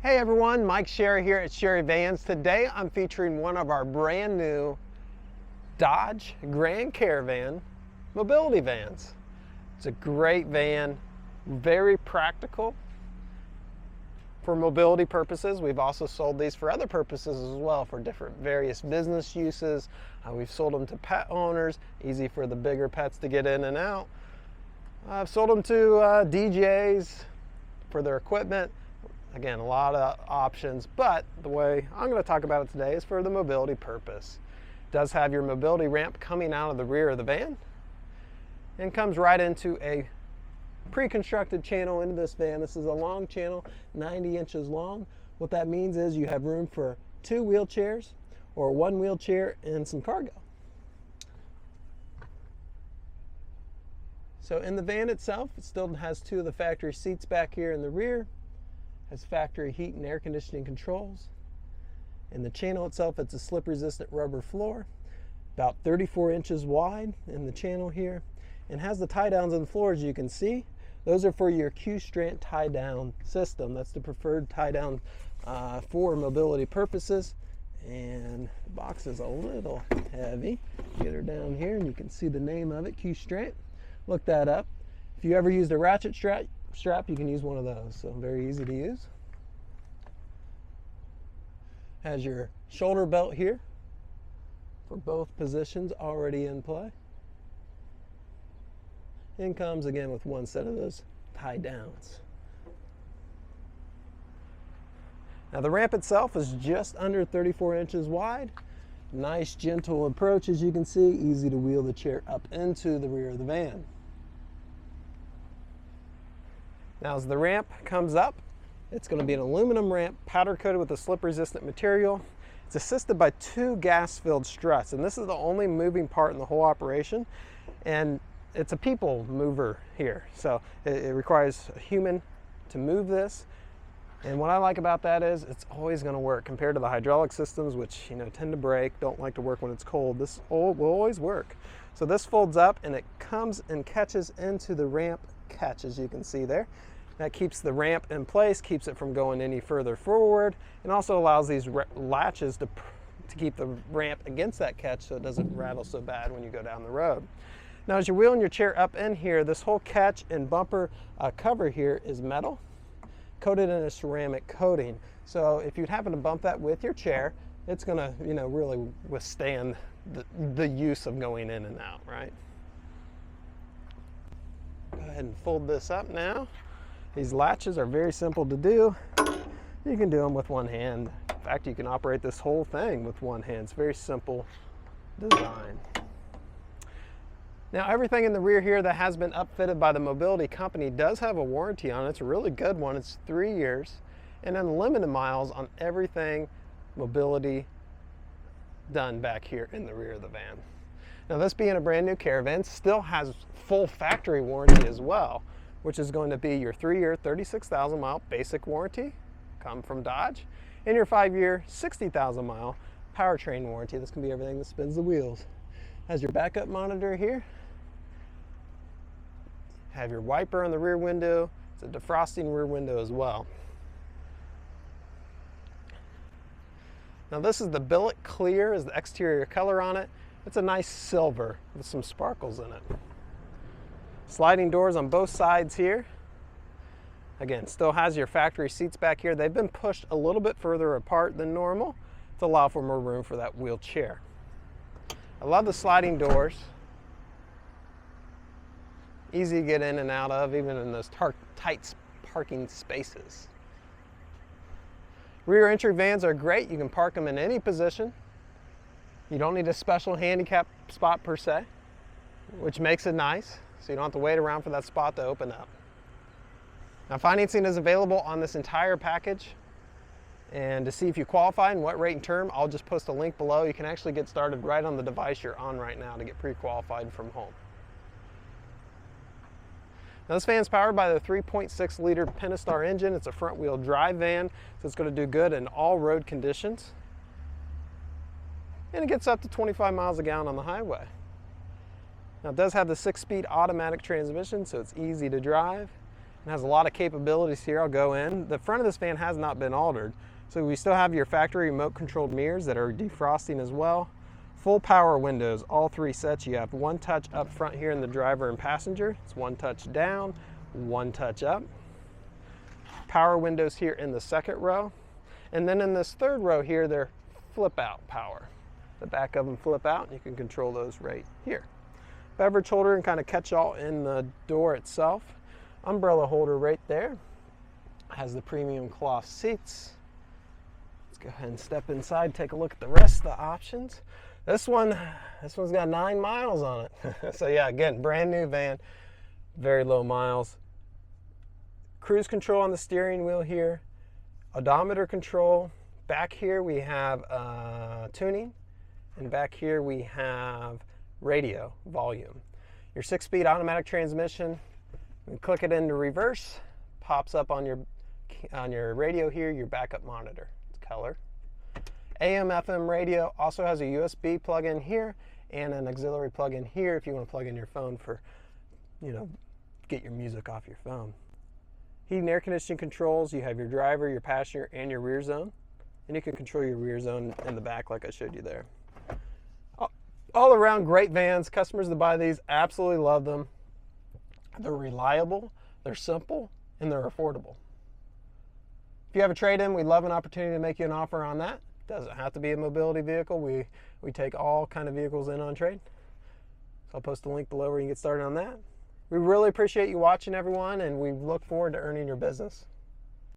Hey everyone, Mike Sherry here at Sherry Vans. Today I'm featuring one of our brand new Dodge Grand Caravan mobility vans. It's a great van, very practical for mobility purposes. We've also sold these for other purposes as well, for different various business uses. We've sold them to pet owners, easy for the bigger pets to get in and out. I've sold them to DJs for their equipment. Again, a lot of options, but the way I'm going to talk about it today is for the mobility purpose. It does have your mobility ramp coming out of the rear of the van and comes right into a pre-constructed channel into this van. This is a long channel, 90 inches long. What that means is you have room for 2 wheelchairs or 1 wheelchair and some cargo. So in the van itself, it still has 2 of the factory seats back here in the rear. Has factory heat and air conditioning controls. In the channel itself, it's a slip resistant rubber floor, about 34 inches wide in the channel here, and has the tie downs on the floor. As you can see, those are for your Q-Strant tie down system. That's the preferred tie down for mobility purposes. And the box is a little heavy. Get her down here and you can see the name of it, Q-Strant. Look that up. If you ever used a ratchet strap, you can use one of those, so very easy to use. Has your shoulder belt here for both positions already in play. And comes again with 1 set of those tie downs. Now the ramp itself is just under 34 inches wide. Nice gentle approach, as you can see, easy to wheel the chair up into the rear of the van. Now as the ramp comes up, it's going to be an aluminum ramp, powder coated with a slip resistant material. It's assisted by 2 gas filled struts, and this is the only moving part in the whole operation. And it's a people mover here, so it requires a human to move this. And what I like about that is it's always going to work compared to the hydraulic systems, which tend to break, don't like to work when it's cold. This will always work. So this folds up and it comes and catches into the ramp catch, as you can see there. That keeps the ramp in place, keeps it from going any further forward, and also allows these latches to keep the ramp against that catch so it doesn't rattle so bad when you go down the road. Now as you're wheeling your chair up in here, this whole catch and bumper cover here is metal, coated in a ceramic coating. So if you happen to bump that with your chair, it's going to really withstand the use of going in and out, right? Go ahead and fold this up now. These latches are very simple to do. You can do them with one hand. In fact, you can operate this whole thing with one hand. It's a very simple design. Now, everything in the rear here that has been upfitted by the mobility company does have a warranty on it. It's a really good one. It's 3 years and unlimited miles on everything mobility done back here in the rear of the van. Now, this being a brand new Caravan still has full factory warranty as well, which is going to be your 3-year, 36,000 mile basic warranty, come from Dodge, and your 5-year, 60,000 mile powertrain warranty. This can be everything that spins the wheels. Has your backup monitor here. Have your wiper on the rear window. It's a defrosting rear window as well. Now this is the Billet Clear, is the exterior color on it. It's a nice silver with some sparkles in it. Sliding doors on both sides here. Again, still has your factory seats back here. They've been pushed a little bit further apart than normal to allow for more room for that wheelchair. I love the sliding doors. Easy to get in and out of, even in those tight parking spaces. Rear entry vans are great. You can park them in any position. You don't need a special handicap spot per se, which makes it nice. So you don't have to wait around for that spot to open up. Now financing is available on this entire package. And to see if you qualify and what rate and term, I'll just post a link below. You can actually get started right on the device you're on right now to get pre-qualified from home. Now this van is powered by the 3.6 liter Pentastar engine. It's a front wheel drive van, so it's going to do good in all road conditions. And it gets up to 25 miles a gallon on the highway. Now it does have the 6-speed automatic transmission, so it's easy to drive. It has a lot of capabilities here. I'll go in. The front of this van has not been altered. So we still have your factory remote controlled mirrors that are defrosting as well. Full power windows, all 3 sets. You have one touch up front here in the driver and passenger. It's one touch down, one touch up. Power windows here in the second row. And then in this third row here, they're flip out power. The back of them flip out, and you can control those right here. Beverage holder and kind of catch all in the door itself. Umbrella holder right there. Has the premium cloth seats. Let's go ahead and step inside, take a look at the rest of the options. This one's got 9 miles on it. So yeah, again, brand new van, very low miles. Cruise control on the steering wheel here. Odometer control. Back here we have tuning, and back here we have radio volume. Your 6-speed automatic transmission. You click it into reverse, pops up on your radio here, your backup monitor. It's color. AM FM radio also has a USB plug-in here and an auxiliary plug-in here if you want to plug in your phone for, get your music off your phone. Heating and air conditioning controls. You have your driver, your passenger, and your rear zone. And you can control your rear zone in the back like I showed you there. All around great vans. Customers that buy these absolutely love them. They're reliable, they're simple, and they're affordable. If you have a trade-in, we'd love an opportunity to make you an offer on that. Doesn't have to be a mobility vehicle. We take all kind of vehicles in on trade. So I'll post a link below where you can get started on that. We really appreciate you watching, everyone, and we look forward to earning your business.